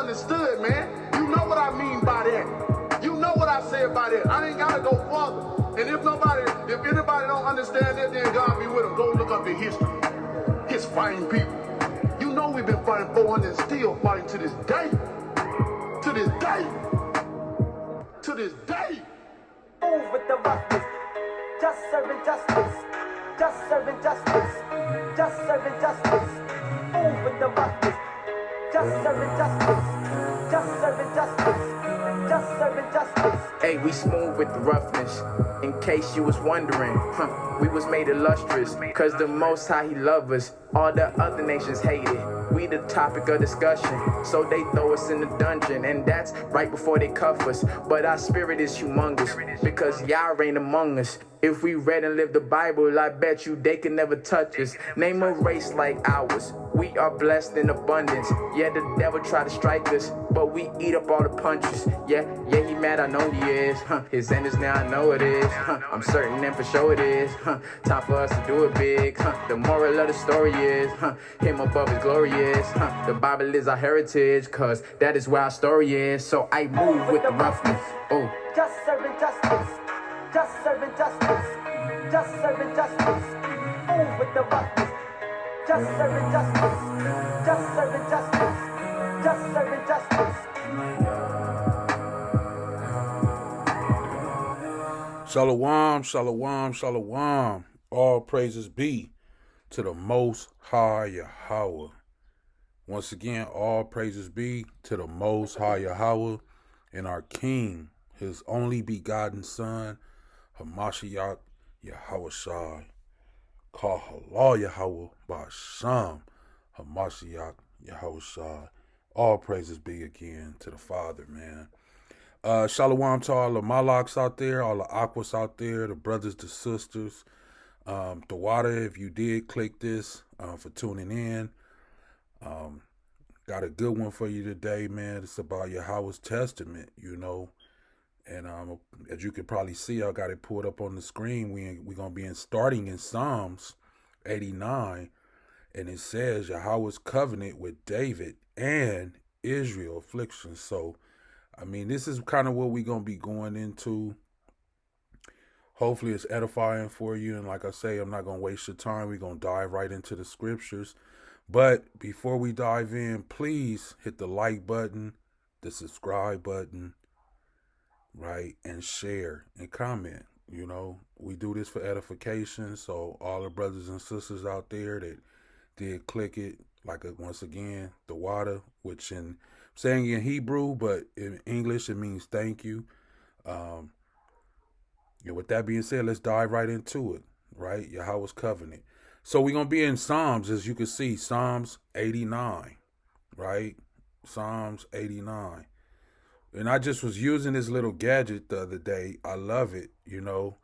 understood, man. You know what I mean by that. You know what I say about it. I ain't gotta go further. And if anybody don't understand that, then God be with them. Go look up the history. His fighting people. You know we've been fighting 400 and still fighting to this day. To this day. To this day. Move with the roughness. Just serving justice. Just serving justice. Just serving justice. Move with the roughness. Just serving justice. Just serving justice. Just serving justice. Hey, we smooth with the roughness. In case you was wondering, we was made illustrious. Cause the Most High, He love us. All the other nations hate it. We the topic of discussion. So they throw us in the dungeon. And that's right before they cuff us. But our spirit is humongous. Because Yah reign among us. If we read and live the Bible, I bet you they can never touch us. Name a race like ours. We are blessed in abundance. Yeah, the devil try to strike us, but we eat up all the punches. Yeah, he mad, I know he is. His end is now, I know it is. I'm certain and for sure it is. Time for us to do it big. The moral of the story is, Him above His glory is. The Bible is our heritage, cause that is where our story is. So I move with the roughness. Oh. Just serving justice. Just serving justice. Just serving justice. Move with the roughness. Just serving justice. Just serving justice. Just serving justice. Shalawam, shalawam, shalawam. All praises be to the Most High Yahawah. Once again, all praises be to the Most High Yahawah and our King, His only begotten Son, Hamashiach Yahawah Kahala Yahawah Basham Hamashiach Yahawah. All praises be again to the Father, man. Shalawam to all the Malaks out there, all the Ahchwaths out there, the brothers, the sisters. The water, if you did click this for tuning in. Got a good one for you today, man. It's about Yahawah's Testament, you know. And as you can probably see, I got it pulled up on the screen. We're going to be starting in Psalms 89. And it says Yahawah's covenant with David and Israel affliction. So, I mean, this is kind of what we're going to be going into. Hopefully it's edifying for you. And like I say, I'm not going to waste your time. We're going to dive right into the scriptures. But before we dive in, please hit the like button, the subscribe button, right, and share and comment. You know, we do this for edification. So all the brothers and sisters out there that did click it, like once again, the water, which I'm saying in Hebrew, but in English it means thank you. And with that being said, let's dive right into it, right? Yahawah's covenant. So we're going to be in Psalms, as you can see, Psalms 89, right? Psalms 89. And I just was using this little gadget the other day. I love it, you know,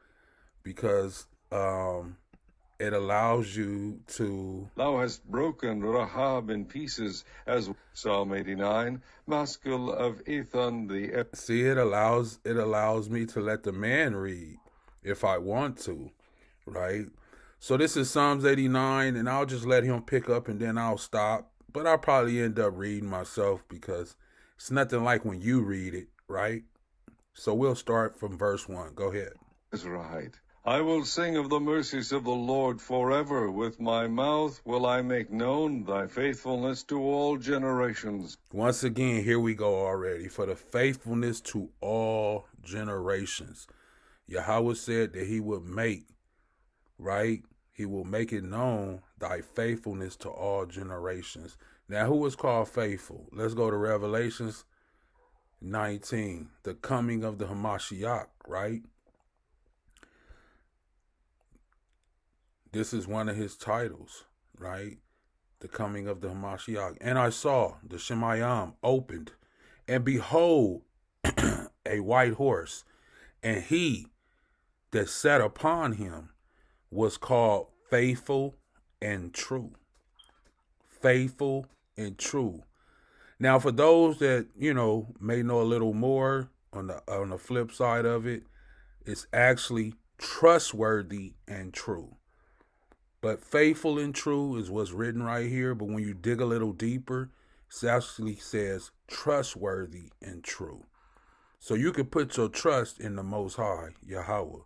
because it allows you to... Thou hast broken Rahab in pieces, as Psalm 89, Maskil of Ethan the... See, it allows me to let the man read if I want to, right? So this is Psalms 89, and I'll just let him pick up, and then I'll stop. But I'll probably end up reading myself because it's nothing like when you read it, right? So we'll start from verse 1. Go ahead. That's right. I will sing of the mercies of the Lord forever. With my mouth will I make known thy faithfulness to all generations. Once again, here we go already. For the faithfulness to all generations. Yahawah said that he would make, right? He will make it known thy faithfulness to all generations. Now, who is called faithful? Let's go to Revelations 19, the coming of the Hamashiach, right? This is one of his titles, right? The coming of the Hamashiach. And I saw the Shemayim opened, and behold, a white horse, and he that sat upon him was called Faithful and True. Faithful and True. Now, for those that, you know, may know a little more on the flip side of it, it's actually trustworthy and true. But faithful and true is what's written right here. But when you dig a little deeper, it actually says trustworthy, and true. So you can put your trust in the Most High, Yahawah.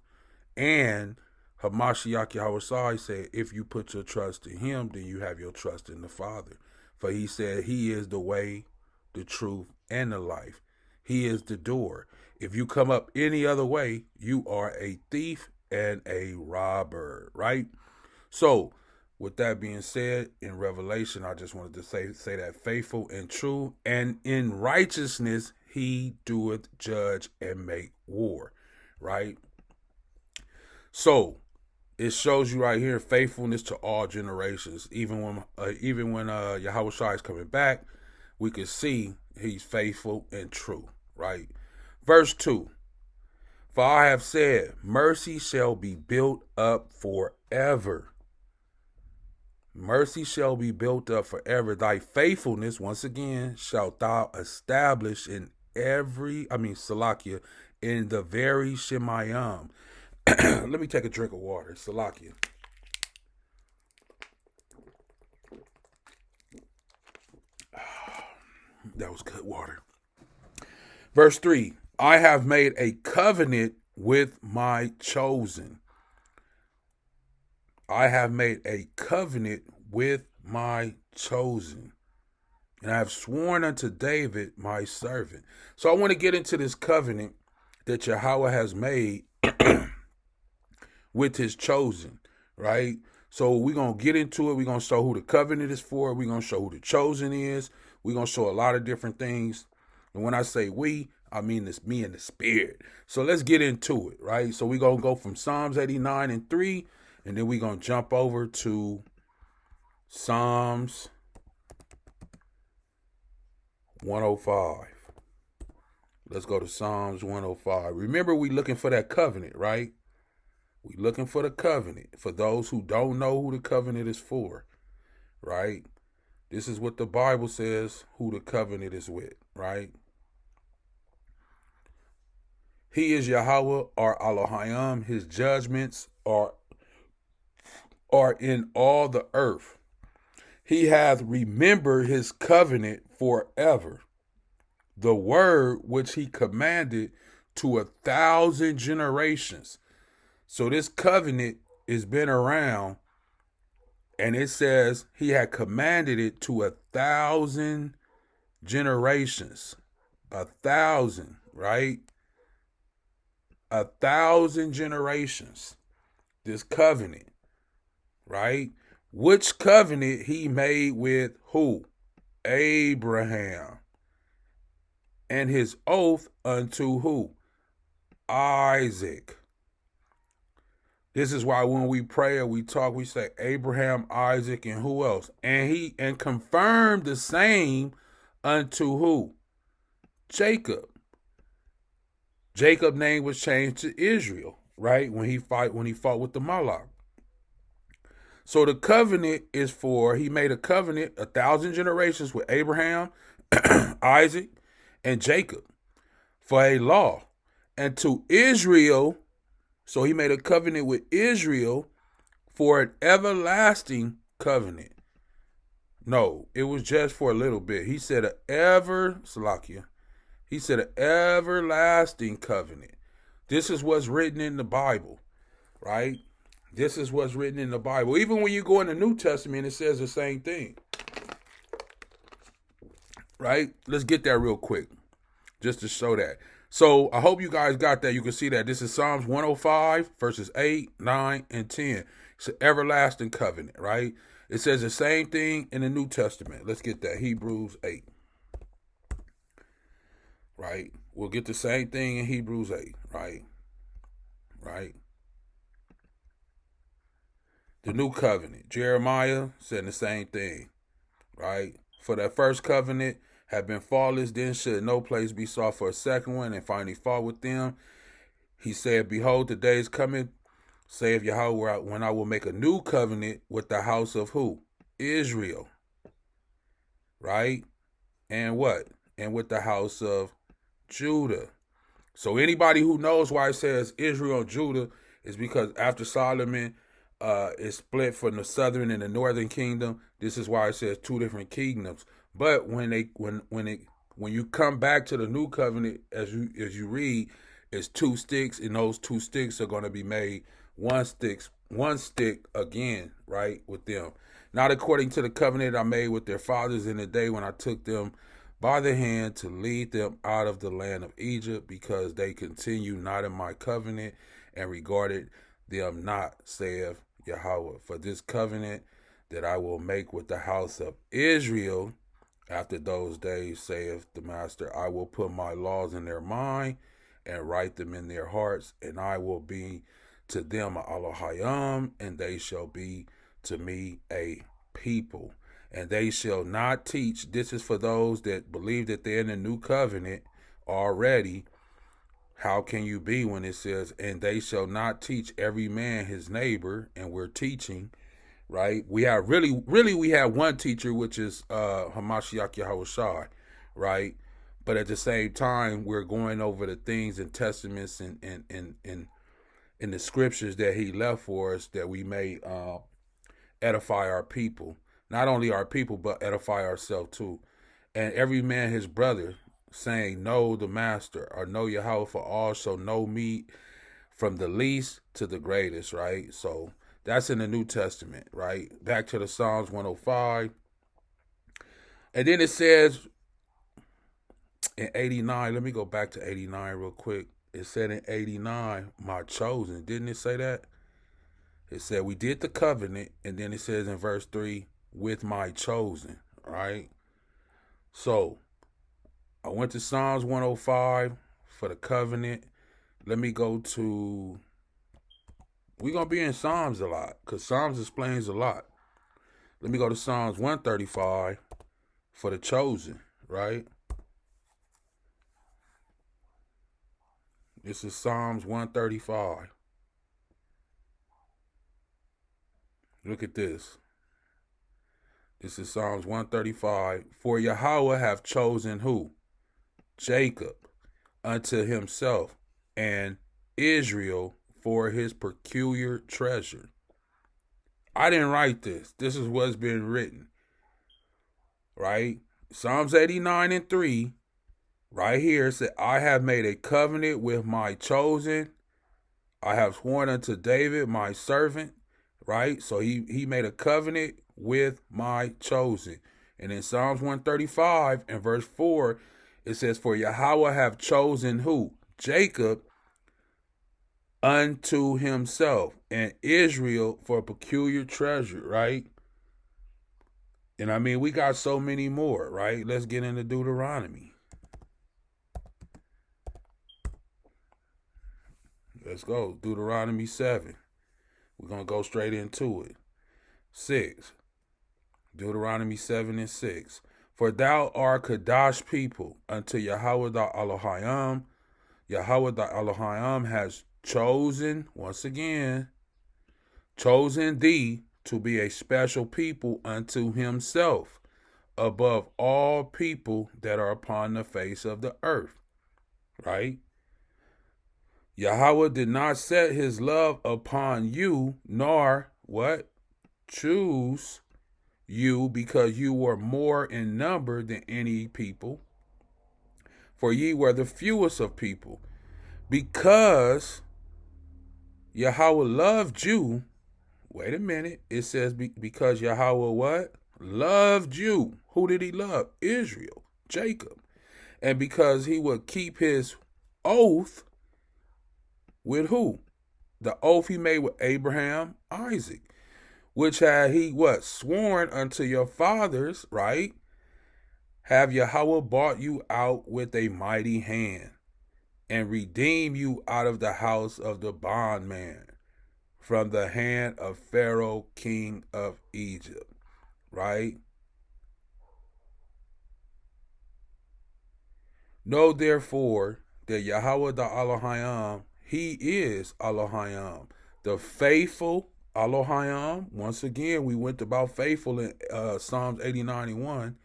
And Hamashiach Yahawah said, if you put your trust in him, then you have your trust in the Father. For he said he is the way, the truth, and the life. He is the door. If you come up any other way, you are a thief and a robber, right? So, with that being said, in Revelation, I just wanted to say that faithful and true, and in righteousness he doeth judge and make war, right? So, it shows you right here faithfulness to all generations. Even when Yahawah Shai is coming back, we can see he's faithful and true, right? Verse 2. For I have said, mercy shall be built up forever. Mercy shall be built up forever. Thy faithfulness, once again, shalt thou establish in Salakia, in the very Shemayim. Let me take a drink of water. Salakia. That was good water. Verse 3. I have made a covenant with my chosen. I have made a covenant with my chosen. And I have sworn unto David, my servant. So I want to get into this covenant that Yahawah has made with his chosen, right? So we're going to get into it. We're going to show who the covenant is for. We're going to show who the chosen is. We're going to show a lot of different things. And when I say we, I mean this me and the spirit. So let's get into it, right? So we're going to go from Psalms 89 and 3, and then we're going to jump over to Psalms 105. Let's go to Psalms 105. Remember, we looking for that covenant, right? We looking for the covenant. For those who don't know who the covenant is for, right? This is what the Bible says who the covenant is with, right? He is Yahawah, our Elohim. His judgments are in all the earth. He hath remembered his covenant forever, the word which he commanded to 1,000 generations. So this covenant has been around, and it says he had commanded it to 1,000 generations. 1,000, right? 1,000 generations. This covenant, right? Which covenant he made with who? Abraham. And his oath unto who? Isaac. This is why when we pray or we talk, we say Abraham, Isaac, and who else? And confirmed the same unto who? Jacob. Jacob's name was changed to Israel, right? When he fought with the Malach. So the covenant is for, he made a covenant 1,000 generations with Abraham, Isaac, and Jacob for a law. And to Israel, so he made a covenant with Israel for an everlasting covenant. No, it was just for a little bit. He said an everlasting covenant. This is what's written in the Bible, right? This is what's written in the Bible. Even when you go in the New Testament, it says the same thing, right? Let's get that real quick, just to show that. So I hope you guys got that. You can see that. This is Psalms 105, verses 8, 9, and 10. It's an everlasting covenant, right? It says the same thing in the New Testament. Let's get that. Hebrews 8. Right? We'll get the same thing in Hebrews 8, right? Right? The new covenant. Jeremiah said the same thing, right? For that first covenant had been faultless, then should no place be sought for a second one, and finding fault with them. He said, behold, the days coming, saith Yahawah, when I will make a new covenant with the house of who? Israel. Right? And what? And with the house of Judah. So anybody who knows why it says Israel and Judah is because after Solomon is split from the southern and the northern kingdom, this is why it says two different kingdoms. But when when you come back to the new covenant, as you read, it's 2 sticks, and those 2 sticks are going to be made one stick again, right, with them. Not according to the covenant I made with their fathers in the day when I took them by the hand to lead them out of the land of Egypt, because they continue not in my covenant and regarded them not, saith Yahawah. For this covenant that I will make with the house of Israel after those days, saith the Master, I will put my laws in their mind and write them in their hearts, and I will be to them a Elohim, and they shall be to me a people. And they shall not teach. This is for those that believe that they're in the new covenant already. How can you be when it says, and they shall not teach every man his neighbor? And we're teaching, right? We have we have one teacher, which is Hamashiach Yahawashi, right? But at the same time, we're going over the things and testaments and in the scriptures that he left for us, that we may edify our people. Not only our people, but edify ourselves too. And every man his brother, saying, know the Master, or know Yahawah, for all shall know me, from the least to the greatest, right? So that's in the New Testament, right? Back to the Psalms 105. And then it says in 89, let me go back to 89 real quick. It said in 89, my chosen. Didn't it say that? It said we did the covenant, and then it says in verse 3, with my chosen, right? So I went to Psalms 105 for the covenant. Let me go to, we're going to be in Psalms a lot, because Psalms explains a lot. Let me go to Psalms 135 for the chosen, right? This is Psalms 135. Look at this. This is Psalms 135. For Yahawah hath chosen who? Jacob unto himself, and Israel for his peculiar treasure. I didn't write this. This is what's been written, right? Psalms 89 and 3, right here, said, I have made a covenant with my chosen. I have sworn unto David, my servant, right? So he made a covenant with my chosen. And in Psalms 135 and verse 4, it says, for Yahawah have chosen who? Jacob unto himself, and Israel for a peculiar treasure, right? And I mean, we got so many more, right? Let's get into Deuteronomy. Let's go. Deuteronomy 7. We're going to go straight into it. 6. Deuteronomy 7 and 6. For thou art Kadash people unto Yahawah thy Elohim. Yahawah thy Elohim has chosen, once again, chosen thee to be a special people unto himself above all people that are upon the face of the earth, right? Yahawah did not set his love upon you, nor what? Choose you, because you were more in number than any people, for ye were the fewest of people. Because Yahawah loved you, wait a minute, it says because Yahawah what? Loved you. Who did he love? Israel, Jacob. And because he would keep his oath with who? The oath he made with Abraham, Isaac, which had he what? Sworn unto your fathers, right? Have Yahawah bought you out with a mighty hand, and redeem you out of the house of the bondman, from the hand of Pharaoh, king of Egypt, right? Know therefore that Yahawah the Elohim, he is Elohim, the faithful Elohim. Once again, we went about faithful in Psalms 89 and 1,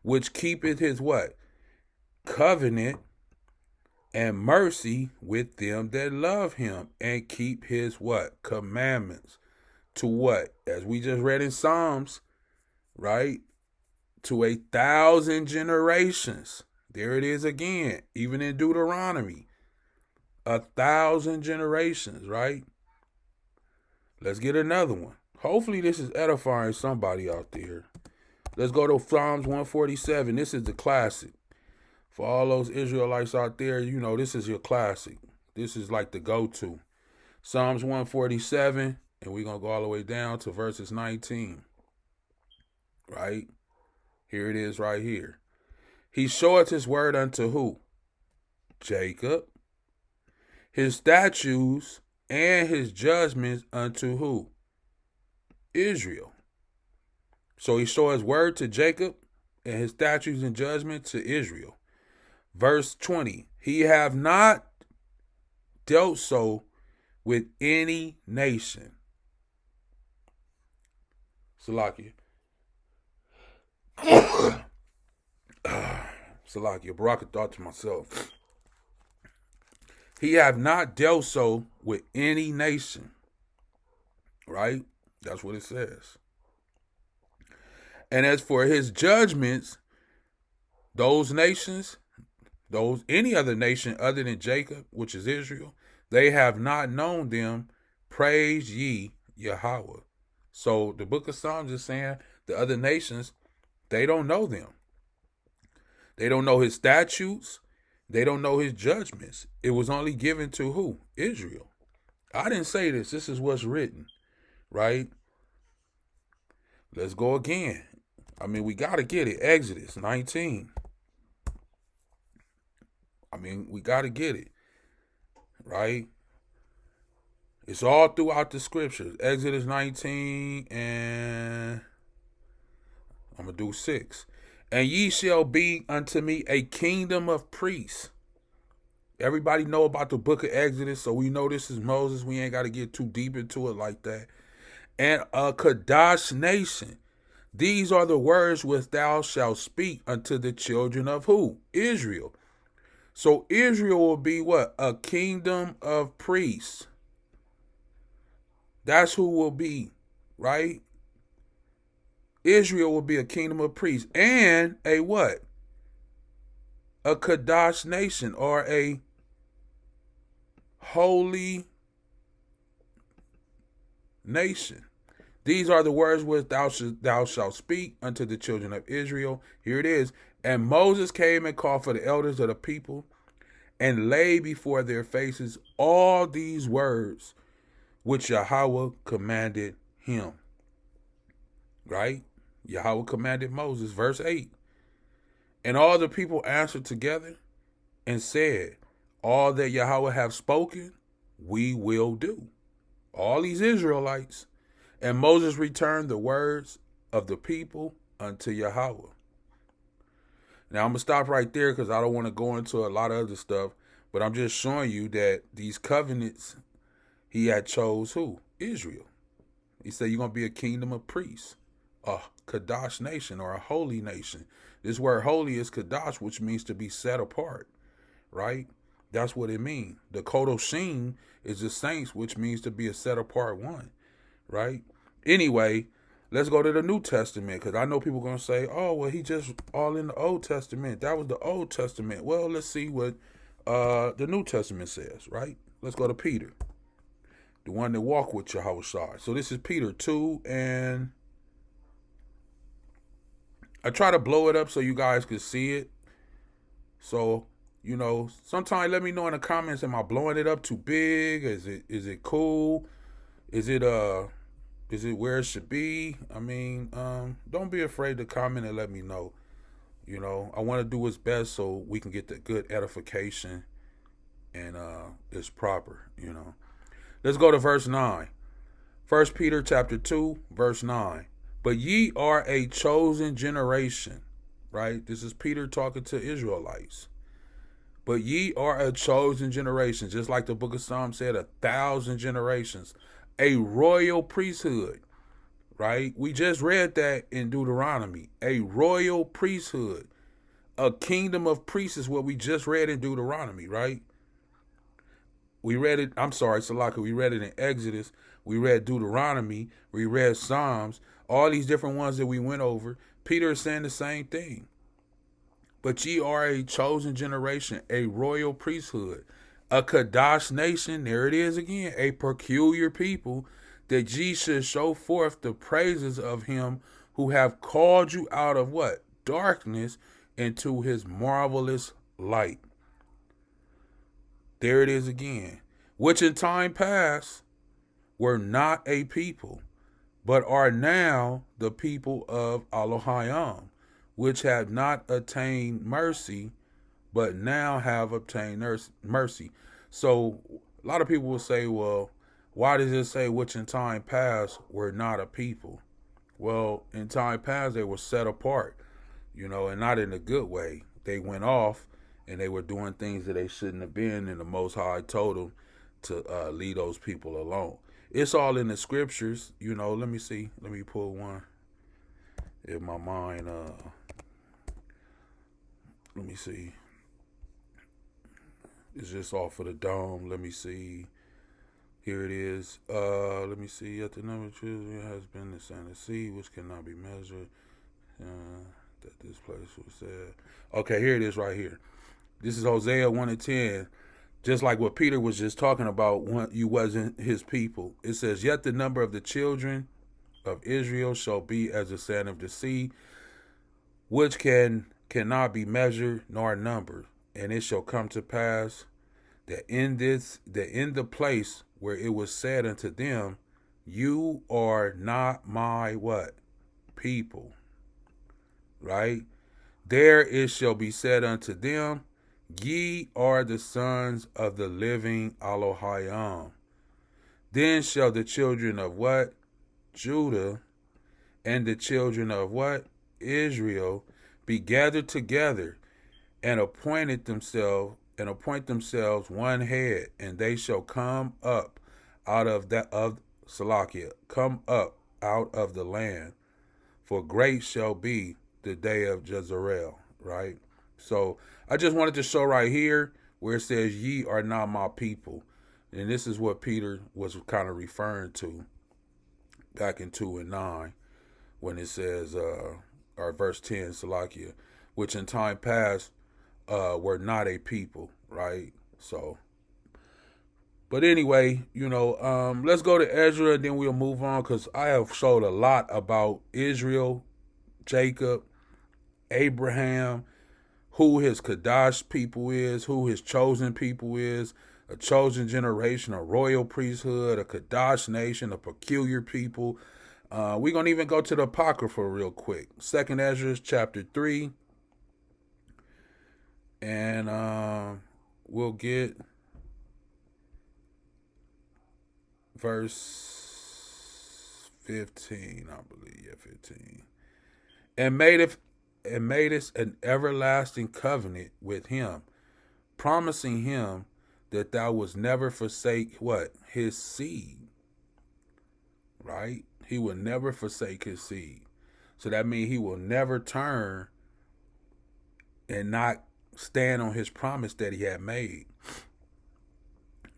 which keepeth his what? Covenant and mercy with them that love him, and keep his what? Commandments. To what? As we just read in Psalms, right? To 1,000 generations, There it is again, even in Deuteronomy. 1,000 generations, right? Let's get another one. Hopefully this is edifying somebody out there. Let's go to Psalms 147. This is the classic. For all those Israelites out there, you know, this is your classic. This is like the go-to. Psalms 147, and we're going to go all the way down to verses 19. Right? Here it is right here. He showeth his word unto who? Jacob. His statutes and his judgments unto who? Israel. So he showed his word to Jacob and his statutes and judgments to Israel. Verse 20. He have not dealt so with any nation. Salakia. Salakia. Baraka thought to myself. He have not dealt so with any nation. Right? That's what it says. And as for his judgments, those nations, any other nation other than Jacob, which is Israel, they have not known them. Praise ye Yahawah. So the book of Psalms is saying the other nations, they don't know them. They don't know his statutes. They don't know his judgments. It was only given to who? Israel. I didn't say this. This is what's written, right? Let's go again. I mean, we got to get it. Exodus 19. I mean, we got to get it, right? It's all throughout the scriptures. Exodus 19 and I'm going to do 6. And ye shall be unto me a kingdom of priests. Everybody know about the book of Exodus, so we know this is Moses. We ain't got to get too deep into it like that. And a Kadash nation. These are the words which thou shalt speak unto the children of who? Israel. So Israel will be what? A kingdom of priests. That's who will be, right? Israel will be a kingdom of priests. And a what? A Kadash nation, or a holy nation. These are the words which thou shalt speak unto the children of Israel. Here it is. And Moses came and called for the elders of the people and laid before their faces all these words which Yahawah commanded him. Right? Yahawah commanded Moses. Verse 8. And all the people answered together and said, all that Yahawah have spoken, we will do. All these Israelites. And Moses returned the words of the people unto Yahawah. Now, I'm going to stop right there because I don't want to go into a lot of other stuff. But I'm just showing you that these covenants, he had chose who? Israel. He said, you're going to be a kingdom of priests, a Kadash nation, or a holy nation. This word holy is Kadash, which means to be set apart, right? That's what it means. The Kodoshim is the saints, which means to be a set apart one. Right? Anyway, let's go to the New Testament, because I know people are going to say, oh, well, he just all in the Old Testament. That was the Old Testament. Well, let's see what the New Testament says, right? Let's go to Peter, the one that walked with Yahawah. So this is Peter 2, and I try to blow it up so you guys can see it. So, you know, sometimes let me know in the comments, am I blowing it up too big? Is it cool? Is it where it should be? I mean, don't be afraid to comment and let me know. You know, I want to do what's best so we can get the good edification and it's proper, you know. Let's go to verse 9. 1 Peter chapter 2, verse 9. But ye are a chosen generation, right? This is Peter talking to Israelites. But ye are a chosen generation, just like the book of Psalms said, 1,000 generations. A royal priesthood, right? We just read that in Deuteronomy. A royal priesthood. A kingdom of priests is what we just read in Deuteronomy, right? We read it, I'm sorry, Salaka, we read it in Exodus. We read Deuteronomy. We read Psalms. All these different ones that we went over. Peter is saying the same thing. But ye are a chosen generation, a royal priesthood, a Kadash nation, there it is again, a peculiar people, that ye should show forth the praises of him who have called you out of what? Darkness into his marvelous light. There it is again. Which in time past were not a people, but are now the people of Elohim, which have not attained mercy, but now have obtained mercy. So a lot of people will say, well, why does it say which in time past were not a people? Well, in time past they were set apart, and not in a good way. They went off and they were doing things that they shouldn't have been, and the Most High told them to leave those people alone. It's all in the scriptures, Let me see. Let me pull one. In my mind, let me see. It's just off of the dome. Let me see. Here it is. Let me see. Yet the number of children has been the sand of sea, which cannot be measured. That this place was said. Okay, here it is right here. This is Hosea 1:10. Just like what Peter was just talking about, when you wasn't his people. It says, yet the number of the children of Israel shall be as the sand of the sea, which cannot be measured nor numbered. And it shall come to pass that in the place where it was said unto them, you are not my what? People. Right? There it shall be said unto them, ye are the sons of the living Elohim. Then shall the children of what? Judah and the children of what? Israel be gathered together and appoint themselves one head, and they shall come up out of Salakia, come up out of the land, for great shall be the day of Jezreel, right? So I just wanted to show right here where it says, ye are not my people. And this is what Peter was kind of referring to back in 2:9, when it says, or verse 10, Salakia, which in time past were not a people, right? So, but anyway, let's go to Ezra and then we'll move on, because I have showed a lot about Israel, Jacob, Abraham, who his Kadash people is, who his chosen people is, a chosen generation, a royal priesthood, a Kadash nation, a peculiar people. We're going to even go to the Apocrypha real quick. 2nd Ezra chapter 3. And we'll get verse 15, I believe. Yeah, 15. And made us an everlasting covenant with him, promising him that thou wouldst never forsake what? His seed. Right? He will never forsake his seed. So that means he will never turn and not stand on his promise that he had made.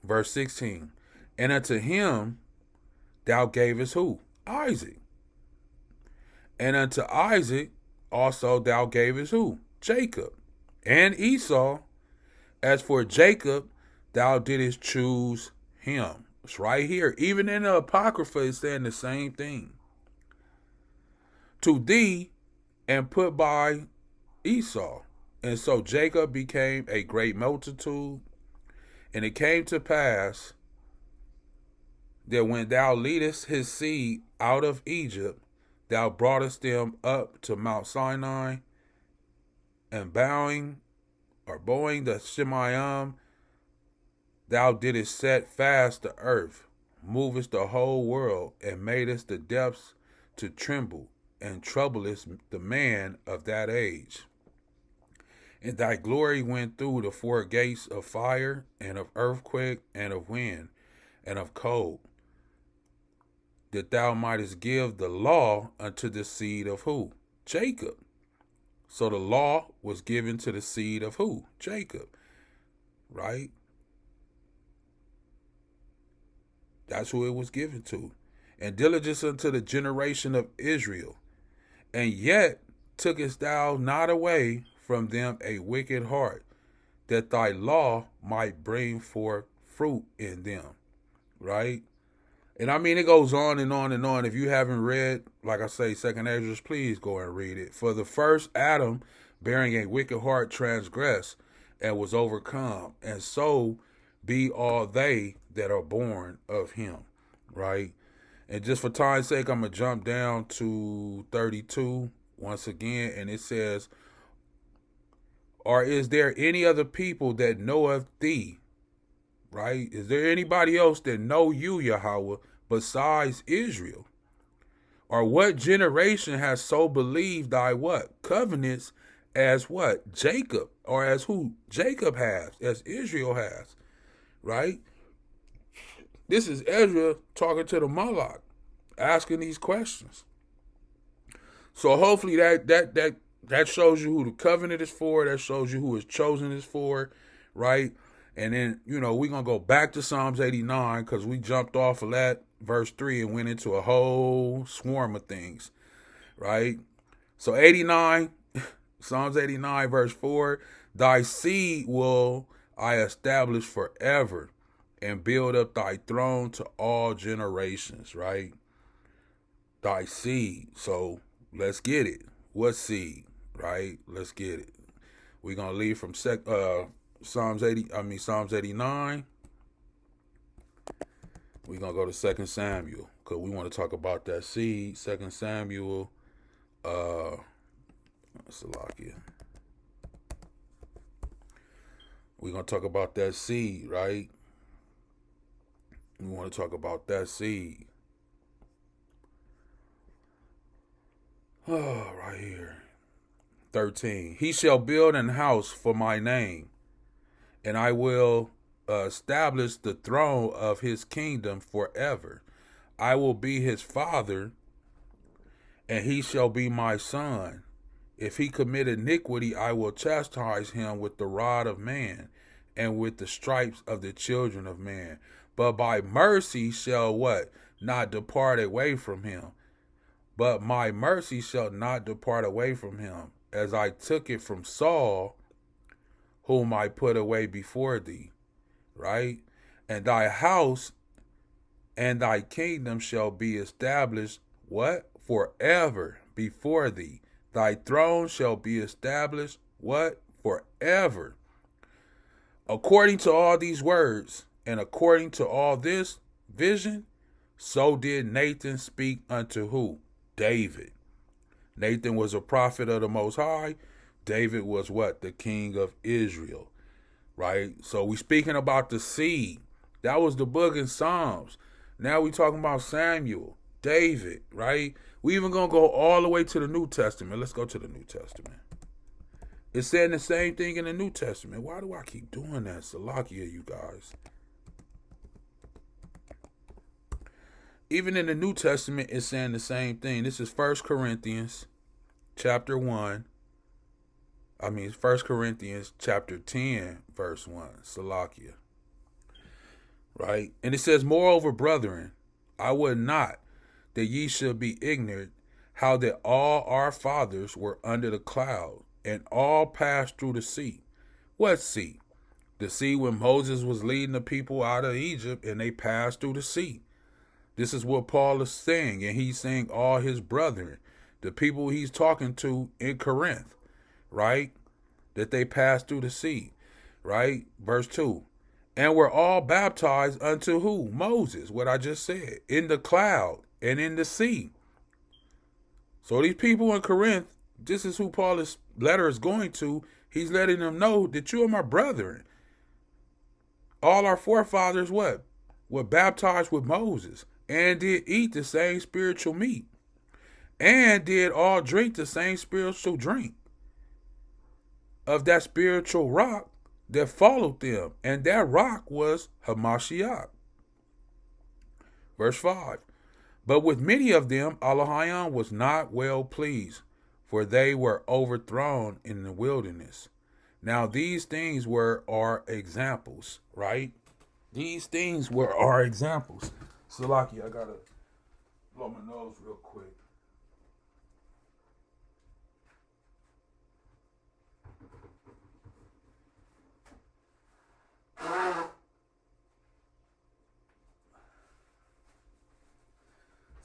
Verse 16. And unto him thou gavest who? Isaac. And unto Isaac also thou gavest who? Jacob. And Esau. As for Jacob, thou didst choose him. It's right here. Even in the Apocrypha, it's saying the same thing. To thee, and put by Esau. And so Jacob became a great multitude. And it came to pass that when thou leadest his seed out of Egypt, thou broughtest them up to Mount Sinai, and bowing the Shemayim, thou didst set fast the earth, movest the whole world, and madest the depths to tremble, and troublest the man of that age. And thy glory went through the four gates of fire, and of earthquake, and of wind, and of cold, that thou mightest give the law unto the seed of who? Jacob. So the law was given to the seed of who? Jacob. Right? That's who it was given to. And diligence unto the generation of Israel. And yet tookest thou not away from them a wicked heart, that thy law might bring forth fruit in them. Right? And I mean, it goes on and on and on. If you haven't read, like I say, Second Ezra, please go and read it. For the first Adam, bearing a wicked heart, transgressed and was overcome, and so be all they that are born of him. Right? And just for time's sake, I'm going to jump down to 32 once again, and it says, or is there any other people that knoweth thee? Right? Is there anybody else that know you, Yahawah, besides Israel? Or what generation has so believed thy what? Covenants as what? Jacob, or as who? Jacob has, as Israel has. Right? This is Ezra talking to the Malak, asking these questions. So hopefully that shows you who the covenant is for. That shows you who his chosen is for, right? And then, we're going to go back to Psalms 89 because we jumped off of that verse 3 and went into a whole swarm of things, right? So 89, Psalms 89 verse 4, thy seed will I establish forever and build up thy throne to all generations, right? Thy seed. So let's get it. What seed, right? Let's get it. We're going to leave from Psalms 89. We're going to go to 2 Samuel because we want to talk about that seed. 2 Samuel, Salakia. We're going to talk about that seed, right? We want to talk about that seed. Oh, right here. 13. He shall build an house for my name, and I will establish the throne of his kingdom forever. I will be his father, and he shall be my son. If he commit iniquity, I will chastise him with the rod of man, and with the stripes of the children of man. But by mercy shall what? Not depart away from him. But my mercy shall not depart away from him, as I took it from Saul, whom I put away before thee. Right? And thy house and thy kingdom shall be established, what? Forever before thee. Thy throne shall be established, what? Forever. According to all these words, and according to all this vision, so did Nathan speak unto who? David. Nathan was a prophet of the Most High. David was what? The king of Israel. Right? So we speaking about the seed. That was the book in Psalms. Now we talking about Samuel, David, right? We even going to go all the way to the New Testament. Let's go to the New Testament. It's saying the same thing in the New Testament. Why do I keep doing that? Salakia, you guys. Even in the New Testament, it's saying the same thing. This is 1 Corinthians chapter 1. 1 Corinthians chapter 10, verse 1. Salakia. Right? And it says, moreover, brethren, I would not that ye should be ignorant how that all our fathers were under the cloud, and all passed through the sea. What sea? The sea when Moses was leading the people out of Egypt, and they passed through the sea. This is what Paul is saying, and he's saying all his brethren, the people he's talking to in Corinth, right? That they passed through the sea, right? Verse 2. And were all baptized unto who? Moses, what I just said, in the cloud and in the sea. So these people in Corinth, this is who Paul's letter is going to. He's letting them know that you are my brethren. All our forefathers, what? Were baptized with Moses and did eat the same spiritual meat and did all drink the same spiritual drink of that spiritual rock that followed them, and that rock was Hamashiach. Verse 5. But with many of them, Elohim was not well pleased, for they were overthrown in the wilderness. Now these things were our examples, right? These things were our examples. Salaki, I gotta blow my nose real quick.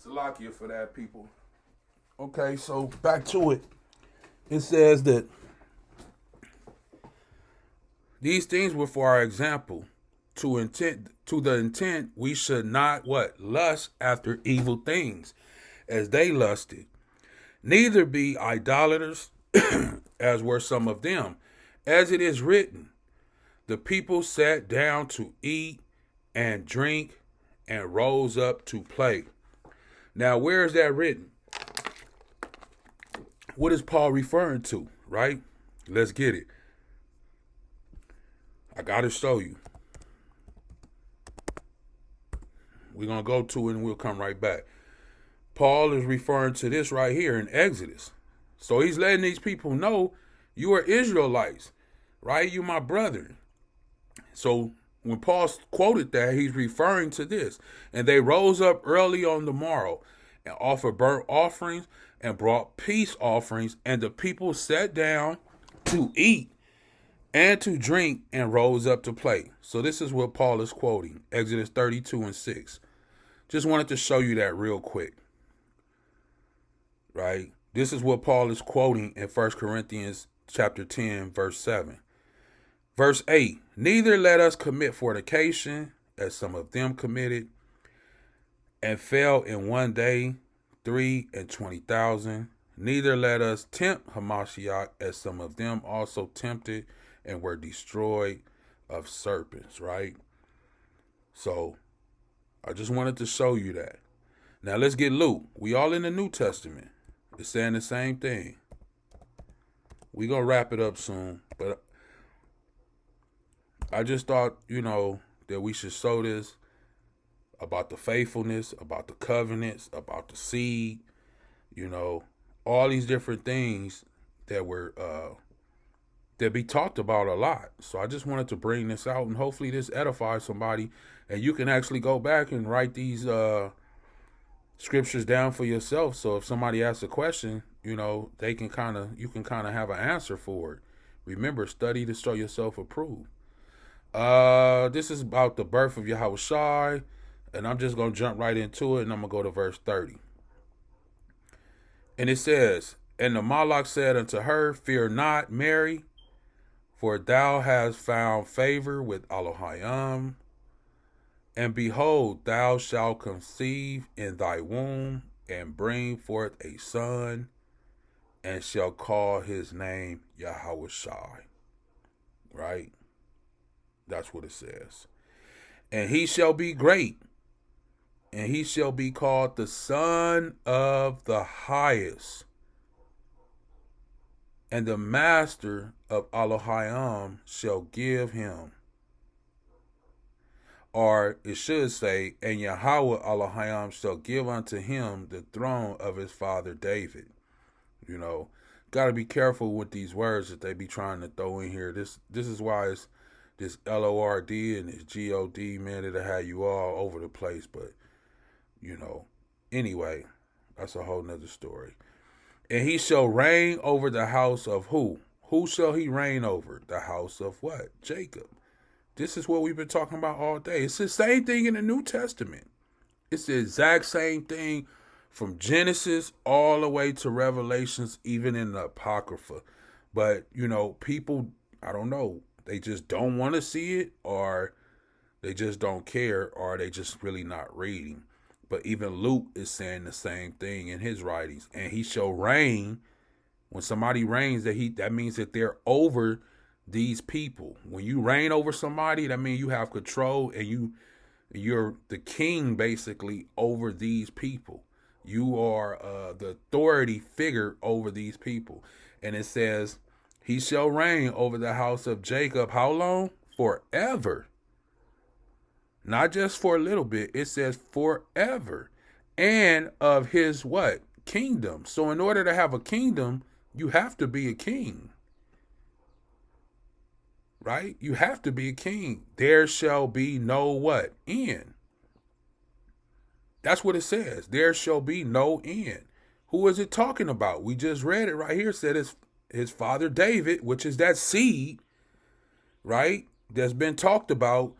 Salakia for that, people. Okay, so back to it. It says that these things were for our example, to the intent we should not what? Lust after evil things, as they lusted. Neither be idolaters, as were some of them. As it is written, the people sat down to eat and drink and rose up to play. Now, where is that written? What is Paul referring to, right? Let's get it. I got to show you. We're going to go to it and we'll come right back. Paul is referring to this right here in Exodus. So he's letting these people know you are Israelites, right? You my brethren. So when Paul quoted that, he's referring to this. And they rose up early on the morrow and offered burnt offerings and brought peace offerings. And the people sat down to eat and to drink and rose up to play. So this is what Paul is quoting, Exodus 32:6. Just wanted to show you that real quick. Right? This is what Paul is quoting in 1 Corinthians chapter 10, verse 7. Verse 8, neither let us commit fornication, as some of them committed, and fell in one day 23,000. Neither let us tempt Hamashiach, as some of them also tempted and were destroyed of serpents, right? So, I just wanted to show you that. Now, let's get Luke. We all in the New Testament. It's saying the same thing. We're going to wrap it up soon, but I just thought, that we should show this about the faithfulness, about the covenants, about the seed, all these different things that were, that be talked about a lot. So I just wanted to bring this out, and hopefully this edifies somebody, and you can actually go back and write these scriptures down for yourself. So if somebody asks a question, you can kind of have an answer for it. Remember, study to show yourself approved. This is about the birth of Yahawah, and I'm just going to jump right into it, and I'm going to go to verse 30. And it says, and the Malach said unto her, fear not, Mary, for thou hast found favor with Elohim, and behold, thou shalt conceive in thy womb, and bring forth a son, and shall call his name Yahawah. Right? That's what it says. And he shall be great, and he shall be called the Son of the Highest. And the Master of Elohim shall give him. Or it should say, and Yahawah Elohim shall give unto him the throne of his father David. Got to be careful with these words that they be trying to throw in here. This is why it's this LORD and this GOD, man, it'll have you all over the place. But, anyway, that's a whole nother story. And he shall reign over the house of who? Who shall he reign over? The house of what? Jacob. This is what we've been talking about all day. It's the same thing in the New Testament. It's the exact same thing from Genesis all the way to Revelations, even in the Apocrypha. But, people, I don't know, they just don't want to see it, or they just don't care, or they just really not reading. But even Luke is saying the same thing in his writings. And he shall reign. When somebody reigns, that means that they're over these people. When you reign over somebody, that means you have control, and you're the king basically over these people. You are the authority figure over these people. And it says, he shall reign over the house of Jacob. How long? Forever. Not just for a little bit. It says forever. And of his what? Kingdom. So in order to have a kingdom, you have to be a king. Right? You have to be a king. There shall be no what? End. That's what it says. There shall be no end. Who is it talking about? We just read it right here. It said his father David, which is that seed, right? That's been talked about.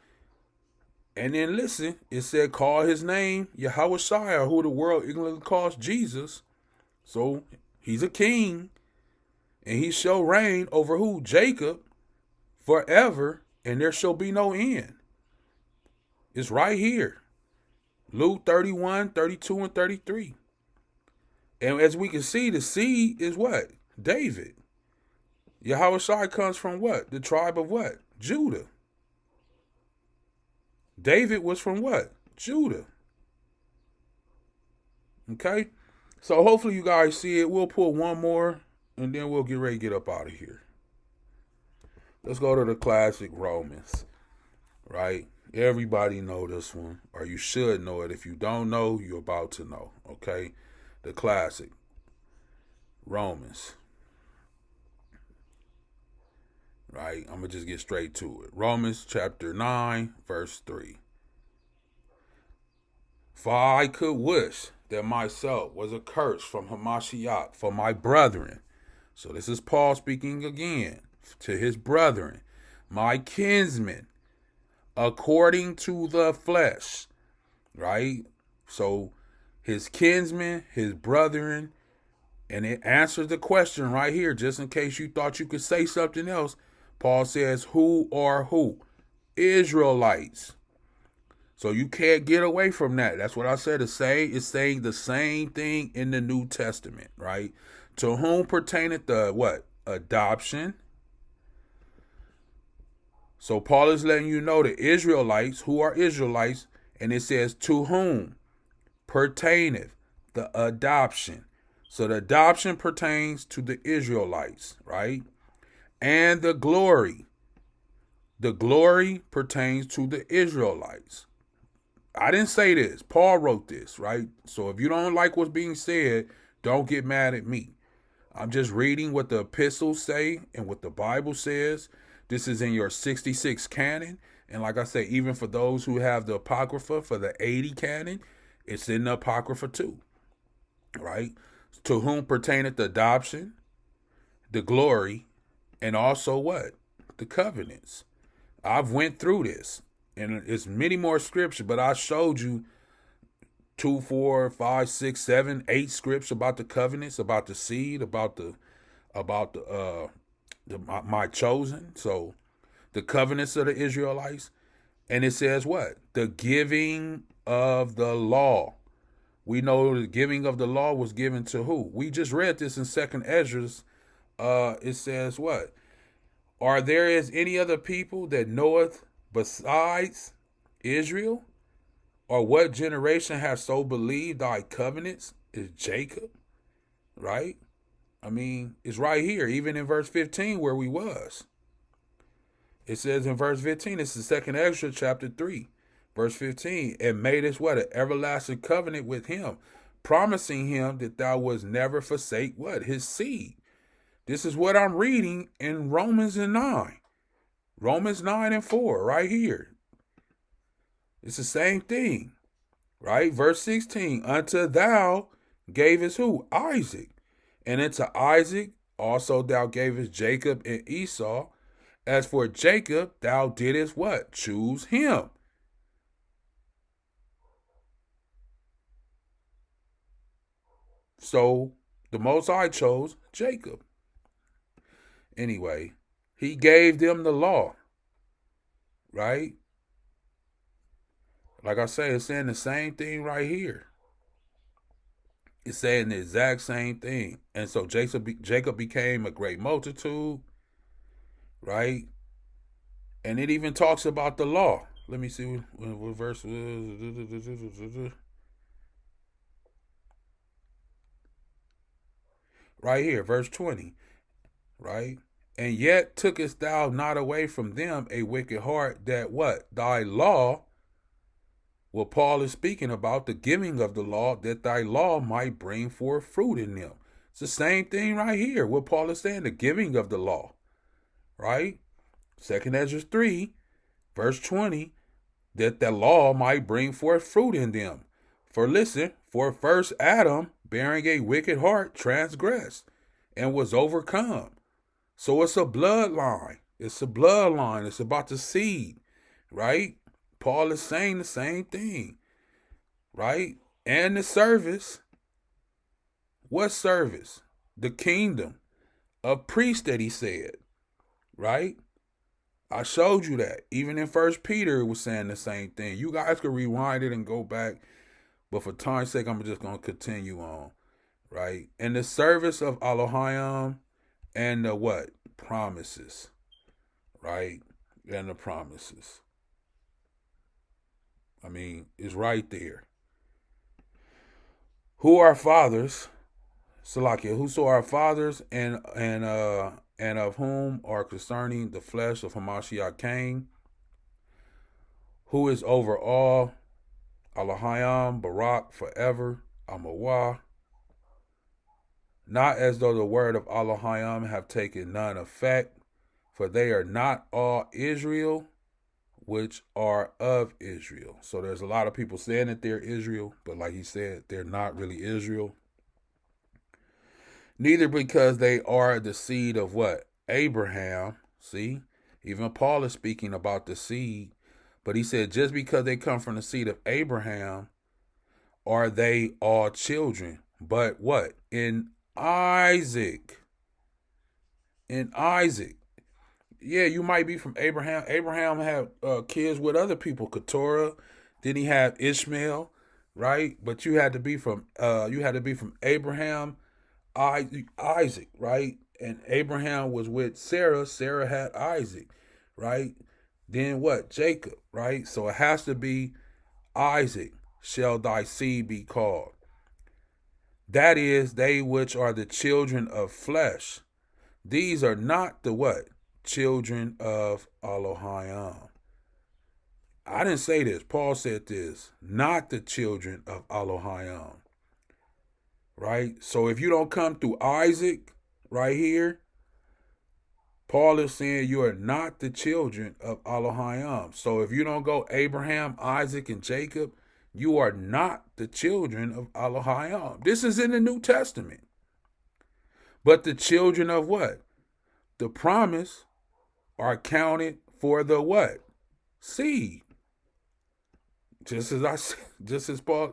And then listen, it said, call his name Yahawah, who the world ignorantly calls Jesus. So he's a king, and he shall reign over who? Jacob, forever, and there shall be no end. It's right here. Luke 31, 32, and 33. And as we can see, the seed is what? David. Yahawah comes from what? The tribe of what? Judah. David was from what? Judah. Okay? So hopefully you guys see it. We'll pull one more, and then we'll get ready to get up out of here. Let's go to the classic Romans. Right? Everybody know this one, or you should know it. If you don't know, you're about to know. Okay? The classic Romans. Right? I'm going to just get straight to it. Romans chapter 9, verse 3. For I could wish that myself was accursed from Hamashiach for my brethren. So this is Paul speaking again to his brethren, my kinsmen, according to the flesh. Right? So his kinsmen, his brethren, and it answers the question right here, just in case you thought you could say something else. Paul says, who are who? Israelites. So you can't get away from that. That's what I said. It's saying the same thing in the New Testament, right? To whom pertaineth the what? Adoption. So Paul is letting you know the Israelites, who are Israelites, and it says to whom pertaineth the adoption. So the adoption pertains to the Israelites, right? And the glory. The glory pertains to the Israelites. I didn't say this. Paul wrote this, right? So if you don't like what's being said, don't get mad at me. I'm just reading what the epistles say and what the Bible says. This is in your 66 canon. And like I say, even for those who have the Apocrypha for the 80 canon, it's in the Apocrypha too, right? To whom pertaineth the adoption, the glory, and also what? The covenants. I've went through this, and it's many more scriptures, but I showed you 2, 4, 5, 6, 7, 8 scripts about the covenants, about the seed, about my chosen. So the covenants of the Israelites, and it says what? The giving of the law. We know the giving of the law was given to who? We just read this in 2nd Esdras. It says what? Are there is any other people that knoweth besides Israel? Or what generation has so believed thy covenants? Is Jacob, right? I mean, it's right here, even in verse 15 where we was. It says in verse 15, it's the 2nd Esdras chapter 3, verse 15, and made us what? An everlasting covenant with him, promising him that thou wouldst never forsake what? His seed. This is what I'm reading in Romans 9. Romans 9 and 4, right here. It's the same thing, right? Verse 16, unto thou gavest who? Isaac. And unto Isaac also thou gavest Jacob and Esau. As for Jacob, thou didst what? Choose him. So the Most High chose Jacob. Anyway, he gave them the law, right? Like I say, it's saying the same thing right here. It's saying the exact same thing. And so Jacob became a great multitude, right? And it even talks about the law. Let me see what verse was. Right here, verse 20, right? And yet tookest thou not away from them a wicked heart, that what? Thy law, what Paul is speaking about, the giving of the law, that thy law might bring forth fruit in them. It's the same thing right here, what Paul is saying, the giving of the law, right? 2nd Esdras 3, verse 20, that the law might bring forth fruit in them. For listen, for first Adam, bearing a wicked heart, transgressed and was overcome. So it's a bloodline. It's a bloodline. It's about the seed, right? Paul is saying the same thing, right? And the service. What service? The kingdom of priests that he said, right? I showed you that. Even in 1 Peter, it was saying the same thing. You guys could rewind it and go back. But for time's sake, I'm just going to continue on, right? And the service of Elohim and the what? Promises, right? And the promises. I mean, it's right there. Who are fathers? Salakia, whoso are fathers and of whom are concerning the flesh of Hamashiach Cain, who is over all, Elohim, Barak, forever, Amawah. Not as though the word of Elohim have taken none effect, for they are not all Israel, which are of Israel. So there's a lot of people saying that they're Israel, but like he said, they're not really Israel. Neither because they are the seed of what? Abraham. See, even Paul is speaking about the seed, but he said just because they come from the seed of Abraham, are they all children? But what? In Isaac. In Isaac. Yeah, you might be from Abraham. Abraham had kids with other people, Keturah. Then he had Ishmael, right? But you had to be from Abraham, Isaac, right? And Abraham was with Sarah. Sarah had Isaac, right? Then what? Jacob, right? So it has to be Isaac shall thy seed be called. That is, they which are the children of flesh. These are not the what? Children of Elohim. I didn't say this. Paul said this. Not the children of Elohim. Right? So if you don't come through Isaac right here, Paul is saying you are not the children of Elohim. So if you don't go Abraham, Isaac, and Jacob, you are not the children of Elohim. This is in the New Testament. But the children of what? The promise are counted for the what? Seed. Just as Paul,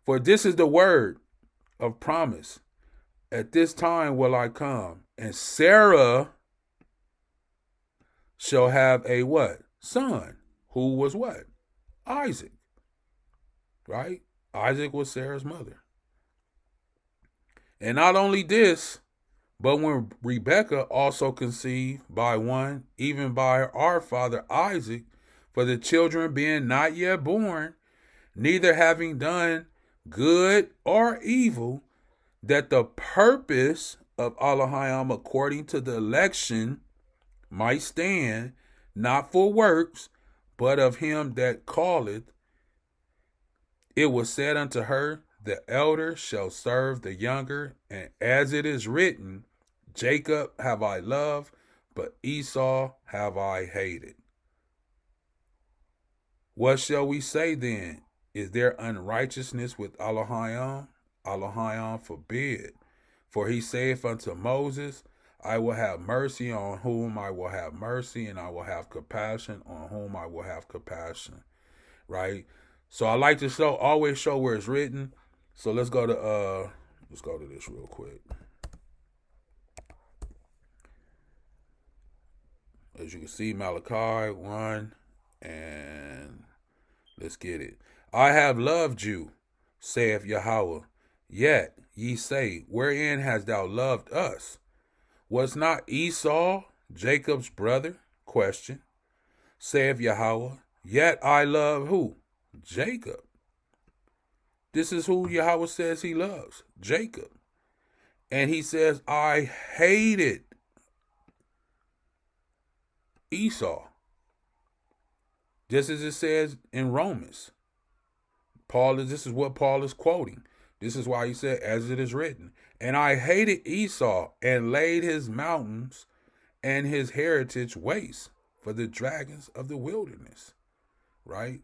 for this is the word of promise. At this time will I come, and Sarah shall have a what? Son, who was what? Isaac. Right? Isaac was Sarah's mother. And not only this, but when Rebekah also conceived by one, even by our father Isaac, for the children being not yet born, neither having done good or evil, that the purpose of Elohim according to the election might stand, not for works, but of him that calleth, it was said unto her, the elder shall serve the younger, and as it is written, Jacob have I loved, but Esau have I hated. What shall we say then? Is there unrighteousness with Elohim? Elohim forbid. For he saith unto Moses, I will have mercy on whom I will have mercy, and I will have compassion on whom I will have compassion. Right? So I like to always show where it's written. So let's go to this real quick. As you can see, Malachi 1, and let's get it. I have loved you, saith Yahawah. Yet ye say, wherein hast thou loved us? Was not Esau Jacob's brother? Question. Saith Yahawah. Yet I love who? Jacob. This is who Yahawah says he loves, Jacob. And he says, I hated Esau. Just as it says in Romans. This is what Paul is quoting. This is why he said, as it is written, and I hated Esau and laid his mountains and his heritage waste for the dragons of the wilderness. Right?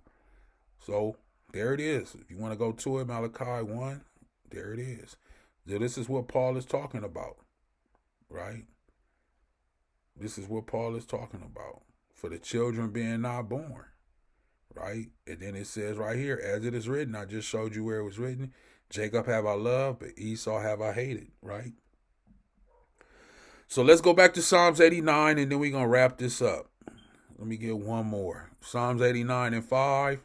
So there it is. If you want to go to it, Malachi 1, there it is. So this is what Paul is talking about. Right? This is what Paul is talking about. For the children being not born. right? And then it says right here, as it is written, I just showed you where it was written, Jacob have I loved, but Esau have I hated, right? So let's go back to Psalms 89, and then we're going to wrap this up. Let me get one more. Psalms 89 and 5.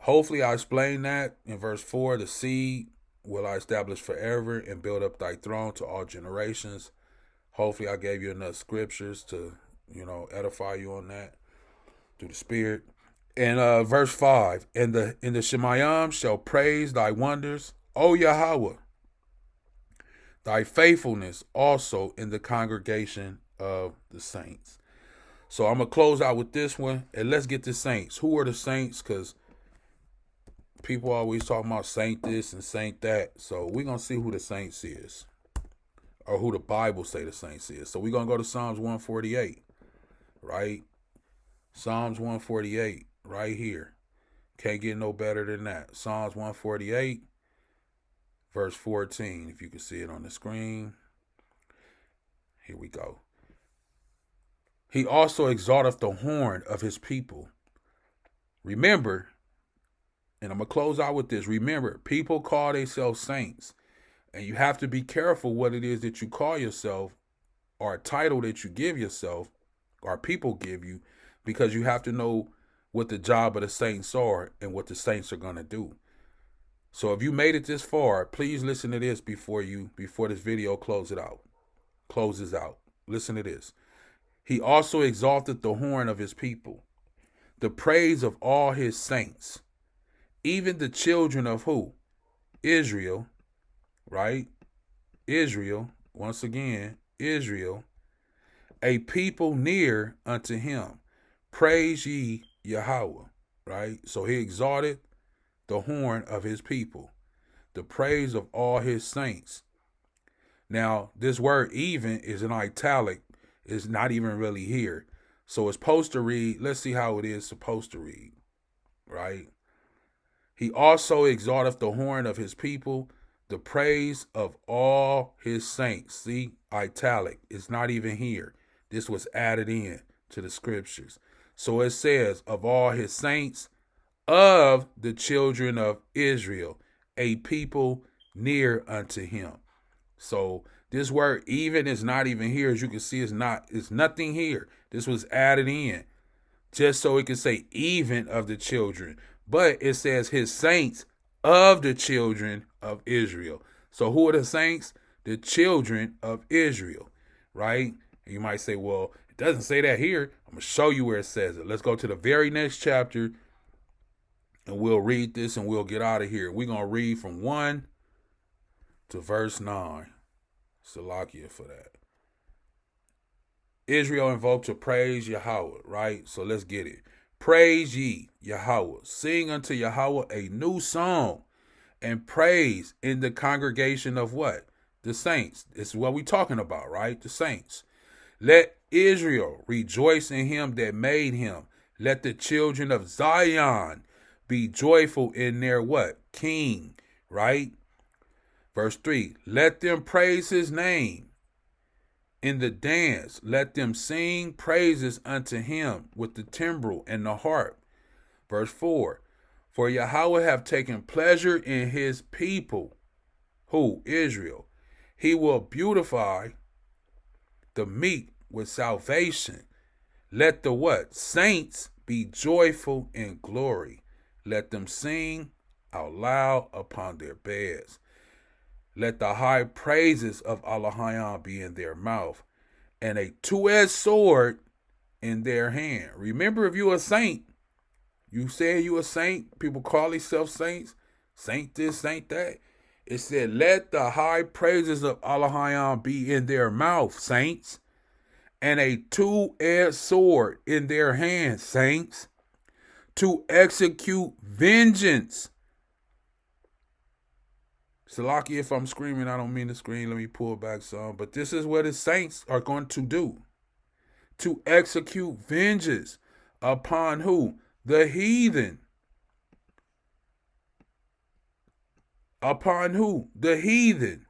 Hopefully I explained that in verse 4. The seed will I establish forever and build up thy throne to all generations. Hopefully I gave you enough scriptures to, edify you on that through the Spirit. And verse 5. And the Shemayim shall praise thy wonders, O Yahawah, thy faithfulness also in the congregation of the saints. So I'm going to close out with this one, and let's get the saints. Who are the saints? Because people always talking about saint this and saint that. So we're going to see who the saints is, or who the Bible say the saints is. So we're going to go to Psalms 148, right? Psalms 148, right here. Can't get no better than that. Psalms 148, verse 14, if you can see it on the screen. Here we go. He also exalteth the horn of his people. Remember, and I'm going to close out with this. Remember, people call themselves saints. And you have to be careful what it is that you call yourself, or a title that you give yourself, or people give you, because you have to know what the job of the saints are and what the saints are going to do. So if you made it this far, please listen to this before this video closes out. Listen to this. He also exalted the horn of his people, the praise of all his saints, even the children of who? Israel, right? Israel, once again, Israel, a people near unto him. Praise ye Yahawah, right? So he exalted the horn of his people, the praise of all his saints. Now, this word even is in italic. It's not even really here. So it's supposed to read, let's see how it is supposed to read, right? He also exalteth the horn of his people, the praise of all his saints. See, italic. It's not even here. This was added in to the scriptures. So it says, of all his saints, of the children of Israel, a people near unto him. So this word even is not even here. As you can see, it's nothing here. This was added in just so it can say even of the children. But it says his saints of the children of Israel. So who are the saints? The children of Israel, right? And you might say, well, it doesn't say that here. I'm going to show you where it says it. Let's go to the very next chapter, and we'll read this and we'll get out of here. We're going to read from 1 to verse 9. Salakia for that. Israel invoked to praise Yahawah, right? So let's get it. Praise ye Yahawah. Sing unto Yahawah a new song, and praise in the congregation of what? The saints. This is what we're talking about, right? The saints. Let Israel rejoice in him that made him. Let the children of Zion be joyful in their what? King, right? Verse 3, let them praise his name in the dance. Let them sing praises unto him with the timbrel and the harp. Verse 4, for Yahawah have taken pleasure in his people. Who? Israel. He will beautify the meek with salvation. Let the what? Saints be joyful in glory. Let them sing out loud upon their beds. Let the high praises of Allahayam be in their mouth, and a two-edged sword in their hand. Remember, if you're a saint, you say you a saint, people call themselves saints, saint this, saint that. It said, let the high praises of Allahayam be in their mouth, saints, and a two-edged sword in their hands, saints, to execute vengeance. Salaki, if I'm screaming, I don't mean to scream. Let me pull back some. But this is what the saints are going to do. To execute vengeance upon who? The heathen. Upon who? The heathen.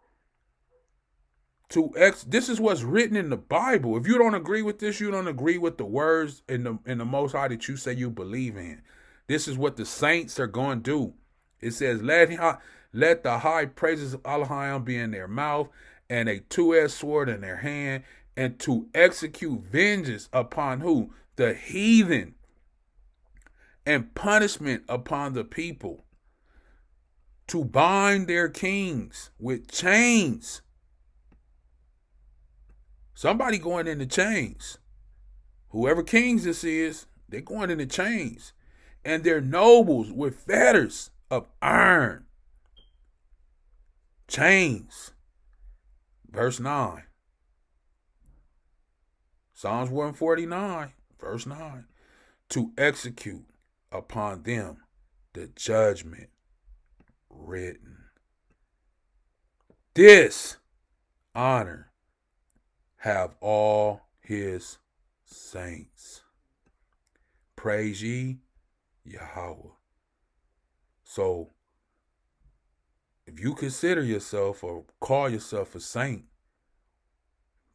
This is what's written in the Bible. If you don't agree with this, you don't agree with the words in the Most High that you say you believe in. This is what the saints are going to do. It says, let the high praises of Allah be in their mouth and a two-edged sword in their hand, and to execute vengeance upon who? The heathen, and punishment upon the people, to bind their kings with chains. Somebody going into chains. Whoever kings this is, they're going into chains. And their nobles with fetters of iron. Chains. Verse 9. Psalms 149, verse 9. To execute upon them the judgment written. This honor have all his saints. Praise ye Yahawah. So, if you consider yourself or call yourself a saint,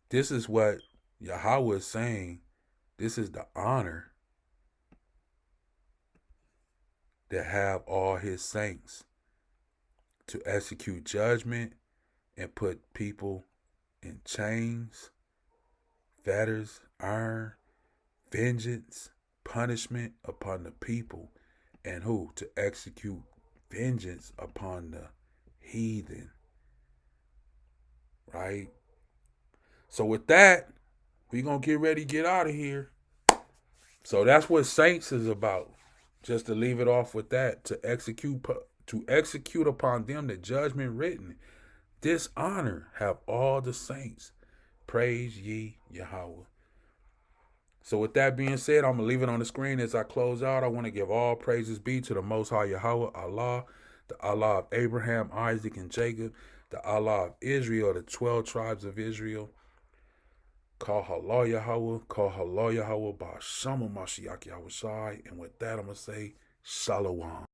this is what Yahawah is saying. This is the honor that have all his saints, to execute judgment and put people in chains, fetters, iron, vengeance, punishment upon the people, and who? To execute vengeance upon the heathen. Right? So with that, we're going to get ready to get out of here. So that's what saints is about. Just to leave it off with that, to execute upon them the judgment written. This honor have all the saints. Praise ye Yahawah. So with that being said, I'm going to leave it on the screen as I close out. I want to give all praises be to the Most High Yahawah, Allah, the Allah of Abraham, Isaac, and Jacob, the Allah of Israel, the 12 tribes of Israel. Call Allah Yahawah, call Allah Yahawah, Ba'ashama Mashiach Yahushai. And with that, I'm going to say, Shalawam.